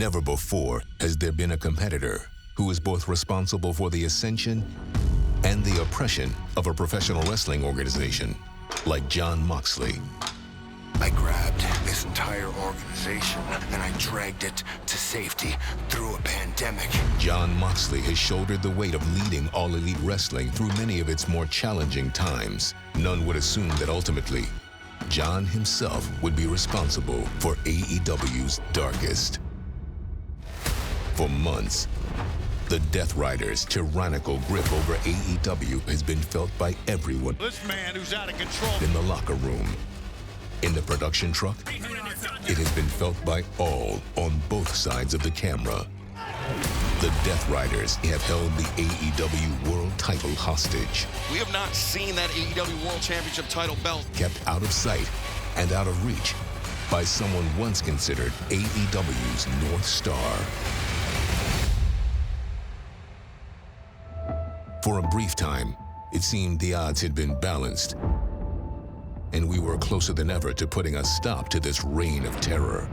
Never before has there been a competitor who is both responsible for the ascension and the oppression of a professional wrestling organization like Jon Moxley. I grabbed this entire organization and I dragged it to safety through a pandemic. Jon Moxley has shouldered the weight of leading All Elite Wrestling through many of its more challenging times. None would assume that ultimately, Jon himself would be responsible for AEW's darkest. For months, the Death Rider's tyrannical grip over AEW has been felt by everyone. This man who's out of control. In the locker room, in the production truck, it has been felt by all on both sides of the camera. The Death Riders have held the AEW World title hostage. We have not seen that AEW World Championship title belt kept out of sight and out of reach by someone once considered AEW's North Star. For a brief time, it seemed the odds had been balanced, and we were closer than ever to putting a stop to this reign of terror.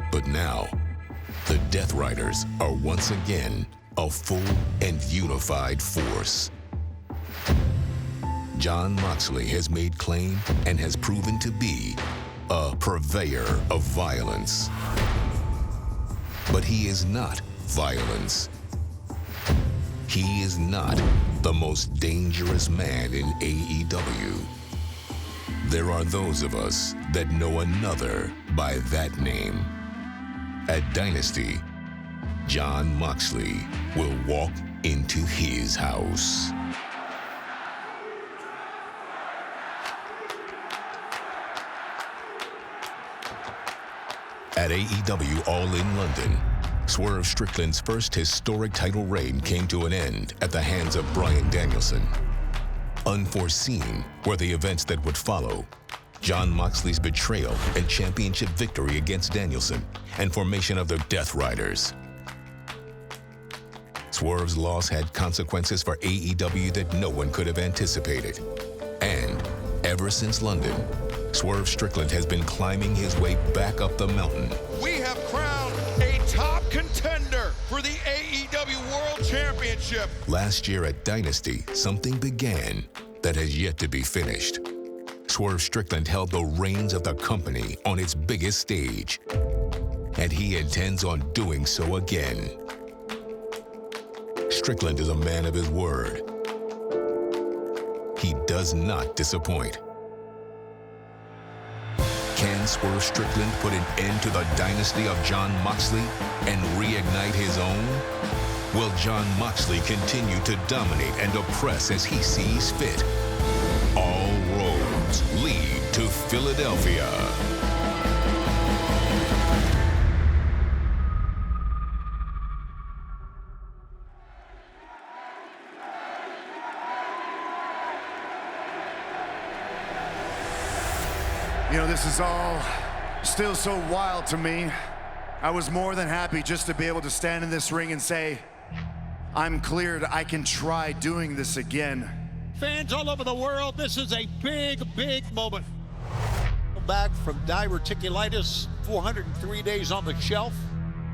But now, the Death Riders are once again a full and unified force. Jon Moxley has made claim and has proven to be a purveyor of violence. But he is not violence. He is not the most dangerous man in AEW. There are those of us that know another by that name. At Dynasty, Jon Moxley will walk into his house. At AEW All In London, Swerve Strickland's first historic title reign came to an end at the hands of Bryan Danielson. Unforeseen were the events that would follow: Jon Moxley's betrayal and championship victory against Danielson, and formation of the Death Riders. Swerve's loss had consequences for AEW that no one could have anticipated. And ever since London, Swerve Strickland has been climbing his way back up the mountain. We have crowned a top contender for the AEW World Championship. Last year at Dynasty, something began that has yet to be finished. Swerve Strickland held the reins of the company on its biggest stage, and he intends on doing so again. Strickland is a man of his word. He does not disappoint. Can Swerve Strickland put an end to the dynasty of Jon Moxley and reignite his own? Will Jon Moxley continue to dominate and oppress as he sees fit? All roads lead to Philadelphia. You know, this is all still so wild to me. I was more than happy just to be able to stand in this ring and say, I'm cleared, I can try doing this again. Fans all over the world, this is a big, big moment. Back from diverticulitis, 403 days on the shelf.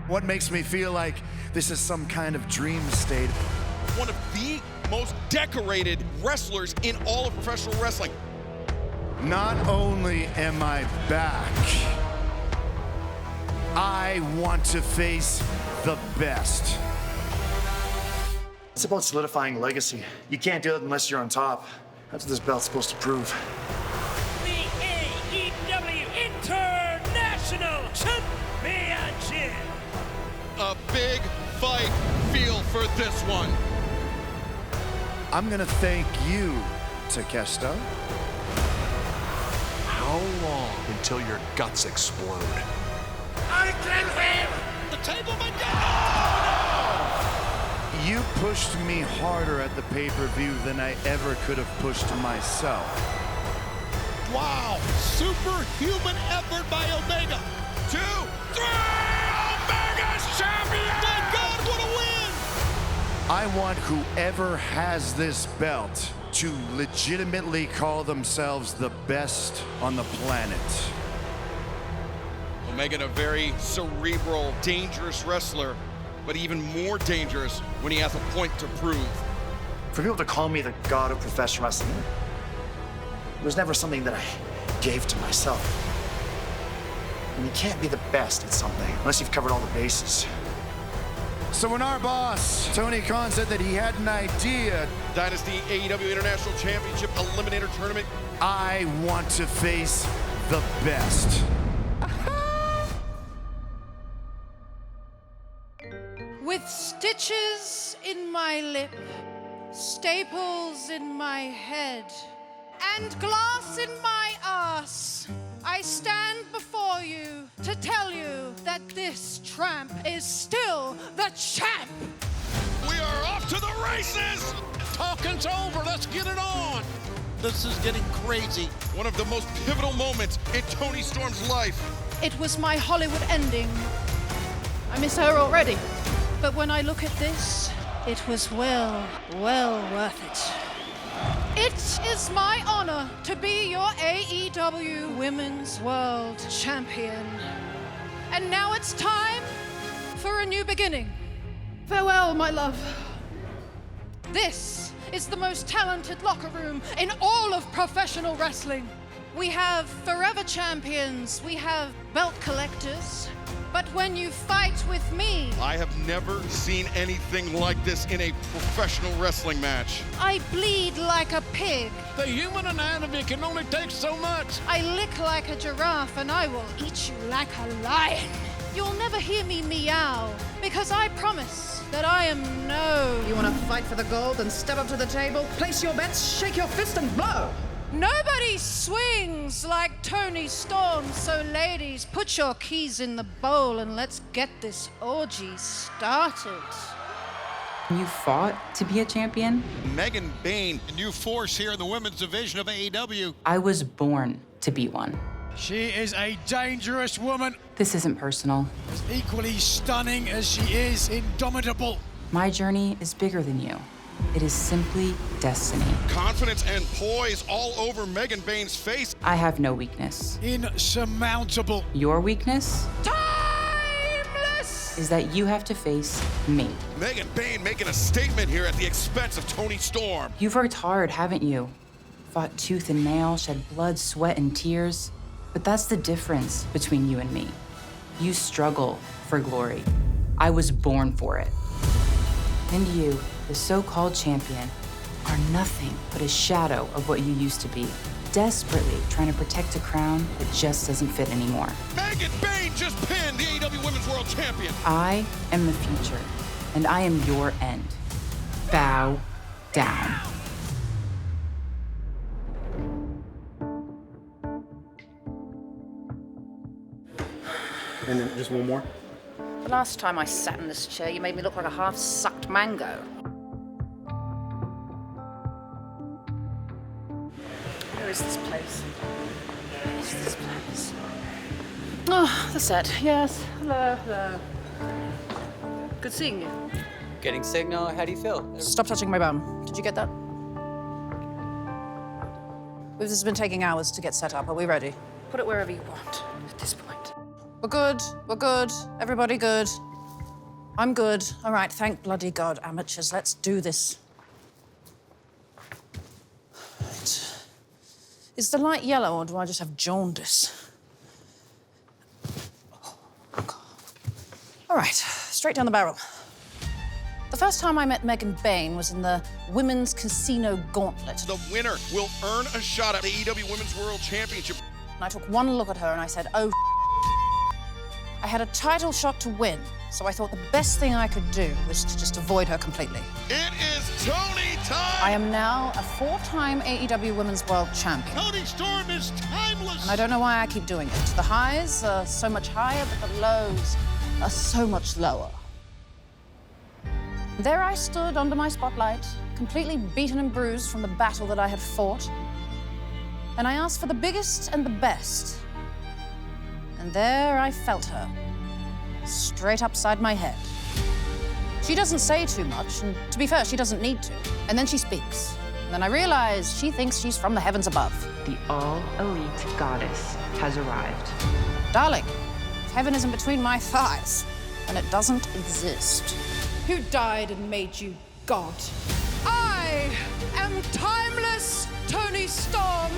What makes me feel like this is some kind of dream state? One of the most decorated wrestlers in all of professional wrestling. Not only am I back, I want to face the best. It's about solidifying legacy. You can't do it unless you're on top. That's what this belt's supposed to prove. The AEW International Championship. A big fight feel for this one. I'm gonna thank you, Takeshita. How long until your guts explode? I can hear The table, my God! You pushed me harder at the pay-per-view than I ever could have pushed myself. Wow, superhuman effort by Omega. 2, 3, Omega's champion! My God, what a win! I want whoever has this belt to legitimately call themselves the best on the planet. Megan, a very cerebral, dangerous wrestler, but even more dangerous when he has a point to prove. For people to call me the god of professional wrestling, it was never something that I gave to myself. And you can't be the best at something unless you've covered all the bases. So when our boss, Tony Khan, said that he had an idea, Dynasty AEW International Championship Eliminator Tournament, I want to face the best. With stitches in my lip, staples in my head, and glass in my ass, I stand before you to tell you that this tramp is still the champ. we are off to the races! Talking's over. Let's get it on. This is getting crazy. One of the most pivotal moments in Toni Storm's life. It was my Hollywood ending. I miss her already. But when I look at this, it was well worth it. It is my honor to be your AEW Women's World Champion. And now it's time for a new beginning. Farewell, my love. This is the most talented locker room in all of professional wrestling. We have forever champions, we have belt collectors, but when you fight with me, I have never seen anything like this in a professional wrestling match. I bleed like a pig. The human anatomy can only take so much. I lick like a giraffe and I will eat you like a lion. You'll never hear me meow because I promise that I am no... You want to fight for the gold and step up to the table, place your bets, shake your fist and blow. Nobody swings like Toni Storm, so ladies, put your keys in the bowl and let's get this orgy started. You fought to be a champion? Megan Bayne. A new force here in the women's division of AEW. I was born to be one. She is a dangerous woman, This isn't personal. as equally stunning as she is indomitable. My journey is bigger than you. It is simply destiny. Confidence and poise all over Megan Bayne's face. I have no weakness. Insurmountable. Your weakness Timeless! is that you have to face me. Megan Bayne making a statement here at the expense of Toni Storm. You've worked hard, haven't you? Fought tooth and nail, shed blood, sweat, and tears. But that's the difference between you and me. You struggle for glory. I was born for it. And you, the so-called champion, are nothing but a shadow of what you used to be. Desperately trying to protect a crown that just doesn't fit anymore. Megan Bayne just pinned the AEW Women's World Champion. I am the future, and I am your end. Bow down. And then just one more. The last time I sat in this chair, you made me look like a half-sucked mango. Where is this place? Where is this place? Oh, the set. Yes. Hello. Good seeing you. Getting signal, how do you feel? Stop touching my bum. Did you get that? This has been taking hours to get set up. Are we ready? Put it wherever you want at this point. We're good. Everybody good. I'm good. All right, thank bloody God, amateurs. Let's do this. Right. Is the light yellow or do I just have jaundice? Oh, God. All right, straight down the barrel. The first time I met Megan Bayne was in the Women's Casino Gauntlet. The winner will earn a shot at the AEW Women's World Championship. And I took one look at her and I said, oh, I had a title shot to win, so I thought the best thing I could do was to just avoid her completely. It is Toni time! I am now a 4-time AEW Women's World Champion. Toni Storm is timeless. And I don't know why I keep doing it. The highs are so much higher, but the lows are so much lower. There I stood under my spotlight, completely beaten and bruised from the battle that I had fought. And I asked for the biggest and the best. And there I felt her, straight upside my head. She doesn't say too much, and to be fair, she doesn't need to. And then she speaks. And then I realize she thinks she's from the heavens above. The all-elite goddess has arrived. Darling, heaven is in between my thighs, and it doesn't exist. Who died and made you God? I am timeless Tony Storm,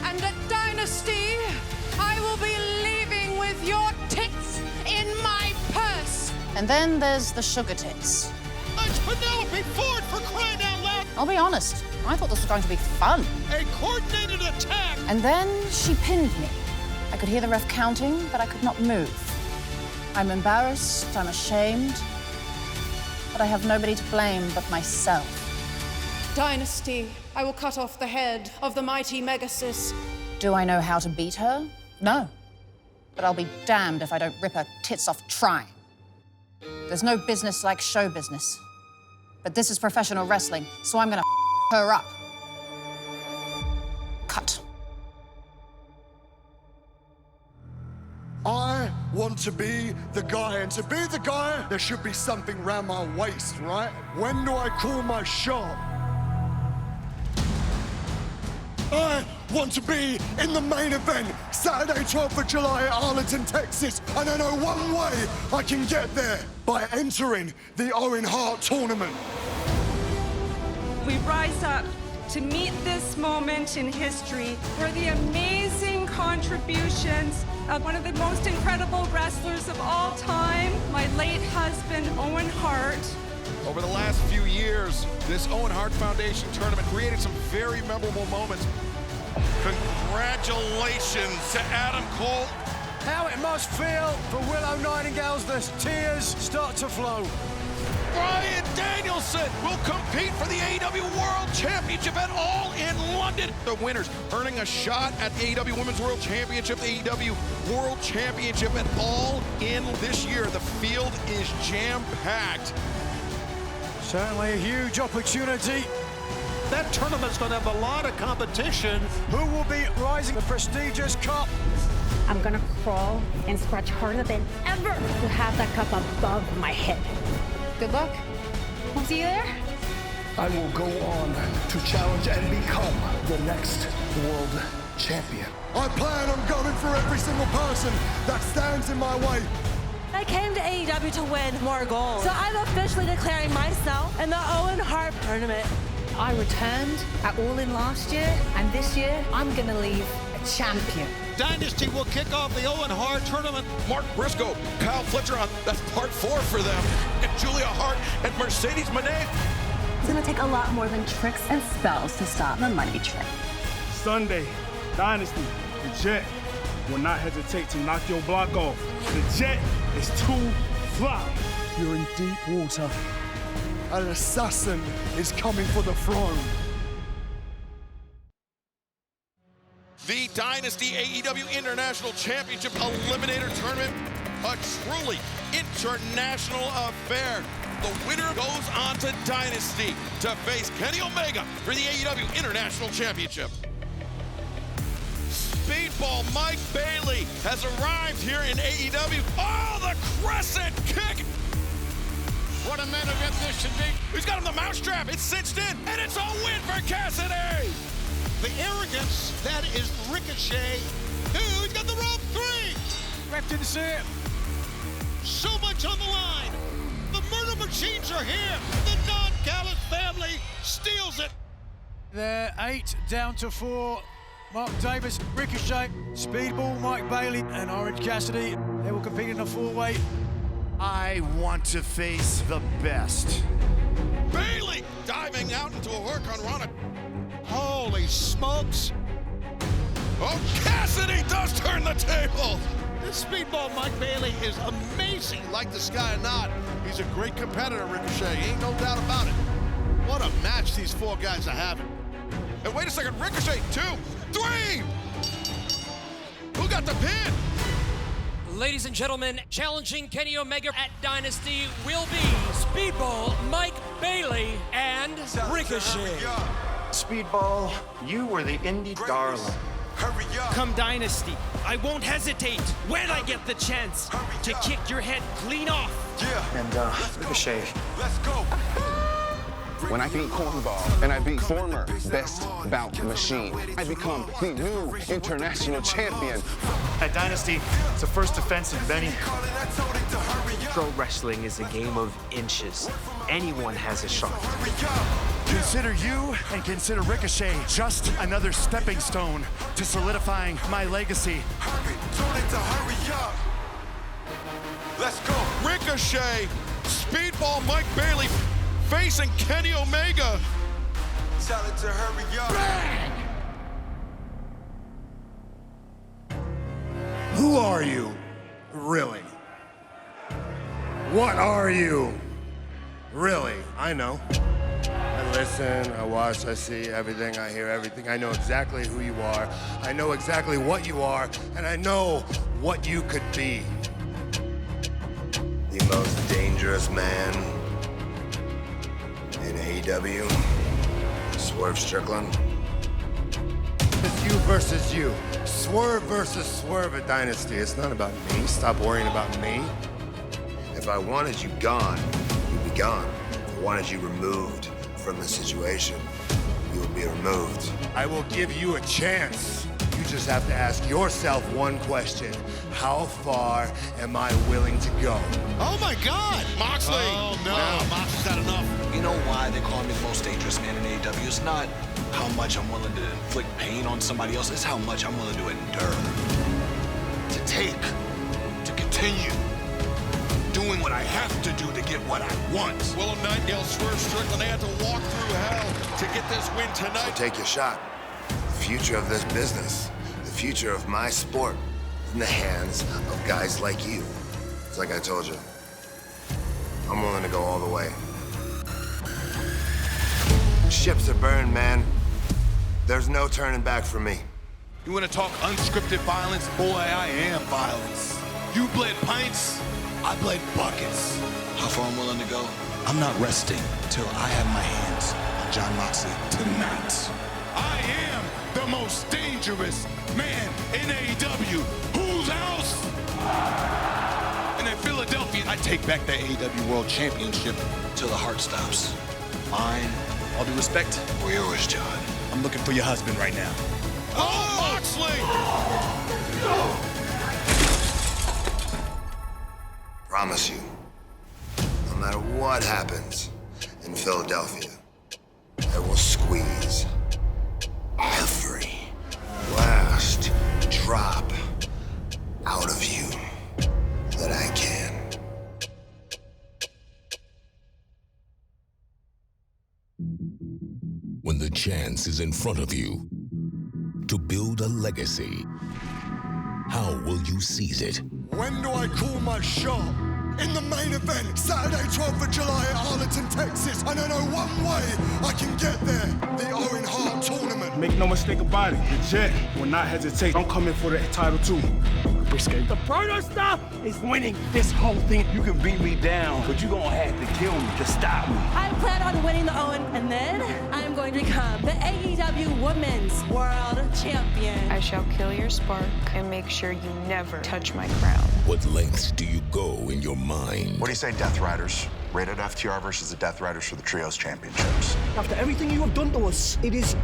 and at Dynasty, I will be leaving with your tits in my purse. And then there's the sugar tits. It's Penelope Ford, for crying out loud! I'll be honest, I thought this was going to be fun. A coordinated attack! And then she pinned me. I could hear the ref counting, but I could not move. I'm embarrassed, I'm ashamed, but I have nobody to blame but myself. Dynasty, I will cut off the head of the mighty Megasis. Do I know how to beat her? No. But I'll be damned if I don't rip her tits off trying. There's no business like show business. But this is professional wrestling, so I'm gonna her up. Cut. I want to be the guy, and to be the guy, there should be something around my waist, right? When do I call my shot? I want to be in the main event, Saturday, 12th of July at Arlington, Texas, and I know one way I can get there, by entering the Owen Hart tournament. We rise up to meet this moment in history for the amazing contributions of one of the most incredible wrestlers of all time, my late husband, Owen Hart. Over the last few years, this Owen Hart Foundation tournament created some very memorable moments. Congratulations to Adam Cole. How it must feel for Willow Nightingale's the tears start to flow. Bryan Danielson will compete for the AEW World Championship at All in London. The winners earning a shot at the AEW Women's World Championship, the AEW World Championship at All in this year. The field is jam-packed. Certainly a huge opportunity. That tournament's going to have a lot of competition. Who will be rising the prestigious cup? I'm going to crawl and scratch harder than ever to have that cup above my head. Good luck. We'll see you there. I will go on to challenge and become the next world champion. I plan on going for every single person that stands in my way. I came to AEW to win more gold. So I'm officially declaring myself in the Owen Hart tournament. I returned at All In last year, and this year I'm gonna leave a champion. Dynasty will kick off the Owen Hart tournament. Mark Briscoe, Kyle Fletcher on, that's part 4 for them. And Julia Hart and Mercedes Moné. It's gonna take a lot more than tricks and spells to stop the money trick. Sunday, Dynasty, the Jet will not hesitate to knock your block off. The Jet is too fly. You're in deep water. An assassin is coming for the throne. The Dynasty AEW International Championship Eliminator Tournament, a truly international affair. The winner goes on to Dynasty to face Kenny Omega for the AEW International Championship. Speedball Mike Bailey has arrived here in AEW. Oh, the crescent kick! What a main event this should be. He's got him the mousetrap. It's cinched in, and it's a win for Cassidy. The arrogance, that is Ricochet. Ooh, he's got the rope 3. Ref didn't see it. So much on the line. The murder machines are here. The non-Gallus family steals it. They're 8 down to 4. Mark Davis, Ricochet, Speedball, Mike Bailey, and Orange Cassidy. They will compete in a 4-way. I want to face the best. Bailey diving out into a work on Rana. Holy smokes. Oh, Cassidy does turn the table. This Speedball Mike Bailey is amazing. Like this guy or not, he's a great competitor, Ricochet. Ain't no doubt about it. What a match these 4 guys are having. And wait a second, Ricochet, 2, 3. Who got the pin? Ladies and gentlemen, challenging Kenny Omega at Dynasty will be Speedball Mike Bailey and Ricochet. Speedball, you were the indie darling. Hurry up. Come Dynasty, I won't hesitate when I get the chance to kick your head clean off. Yeah. And Ricochet. Let's go. When I beat Cornball and I beat former Best Bout Machine, I become the new international champion. At Dynasty, it's the first defense of many. Pro wrestling is a game of inches. Anyone has a shot. Consider you and consider Ricochet just another stepping stone to solidifying my legacy. Let's go. Ricochet, Speedball Mike Bailey facing Kenny Omega. Tell it to hurry up. Bang! Who are you, really? What are you, really? I know. I listen, I watch, I see everything, I hear everything. I know exactly who you are. I know exactly what you are, and I know what you could be. The most dangerous man in AEW, Swerve Strickland. It's you versus you. Swerve versus Swerve at Dynasty. It's not about me. Stop worrying about me. If I wanted you gone, you'd be gone. If I wanted you removed from the situation, you would be removed. I will give you a chance. You just have to ask yourself one question. How far am I willing to go? Oh my God! Moxley! Oh no, Moxley's had enough. You know why they call me the most dangerous man in AEW? It's not how much I'm willing to inflict pain on somebody else. It's how much I'm willing to endure. To take. To continue. Doing what I have to do to get what I want. Willow Nightingale, Swerve Strickland, they had to walk through hell to get this win tonight. So take your shot. The future of this business, the future of my sport, is in the hands of guys like you. It's like I told you. I'm willing to go all the way. Ships are burned, man. There's no turning back for me. You wanna talk unscripted violence? Boy, I am violence. You bled pints, I bled buckets. How far I'm willing to go? I'm not resting till I have my hands on John Moxley tonight. I am the most dangerous man in AEW. Whose house? And in Philadelphia, I take back the AEW World Championship till the heart stops. Mine. All due respect. Or yours, John. I'm looking for your husband right now. Oh, Moxley! Promise you, no matter what happens in Philadelphia, I will squeeze every last drop out of you that I can. When the chance is in front of you to build a legacy, how will you seize it? When do I call my shot? In the main event, Saturday, 12th of July at Arlington, Texas. And I know one way I can get there. The Owen Hart Tournament. Make no mistake about it, the Jet will not hesitate. I'm coming for the title too. Brisket. The Proto Star is winning this whole thing. You can beat me down, but you're gonna have to kill me to stop me. I plan on winning the Owen, and then I'm going to become the AEW Women's World Champion. I shall kill your spark and make sure you never touch my crown. What lengths do you go in your mind? What do you say, Death Riders? Rated FTR versus the Death Riders for the Trios Championships. After everything you have done to us, it is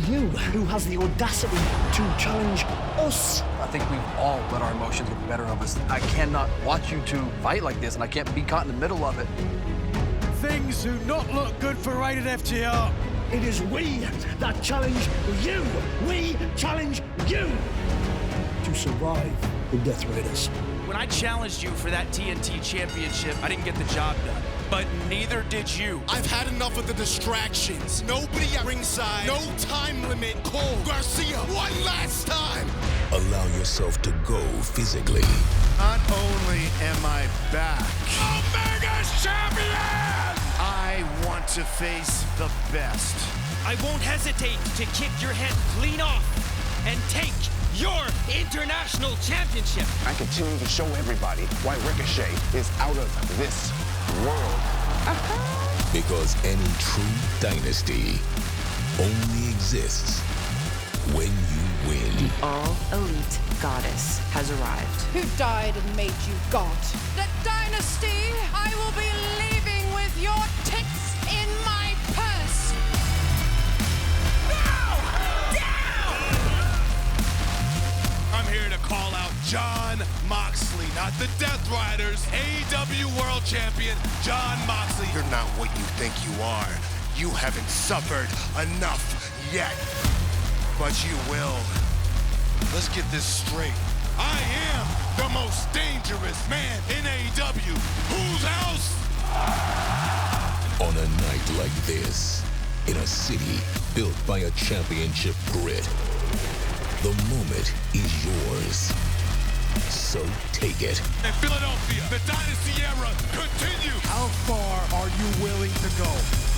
you who has the audacity to challenge us. I think we've all let our emotions get the better of us. I cannot watch you two fight like this, and I can't be caught in the middle of it. Things do not look good for Rated FTR. It is we that challenge you. We challenge you to survive the Death Raiders. When I challenged you for that TNT championship, I didn't get the job done. But neither did you. I've had enough of the distractions. Nobody at ringside. No time limit. Call Garcia one last time. Allow yourself to go physically. Not only am I back, Omega's champion! I want to face the best. I won't hesitate to kick your head clean off and take your international championship. I continue to show everybody why Ricochet is out of this world. Because any true dynasty only exists when you win. The all-elite goddess has arrived. Who died and made you god? The Dynasty! I will be leaving with your tits in my purse! Jon Moxley, not the Death Riders. AEW World Champion, Jon Moxley. You're not what you think you are. You haven't suffered enough yet. But you will. Let's get this straight. I am the most dangerous man in AEW. Whose house? On a night like this, in a city built by a championship grit, the moment is yours. So take it. In Philadelphia, the Dynasty era continues. How far are you willing to go?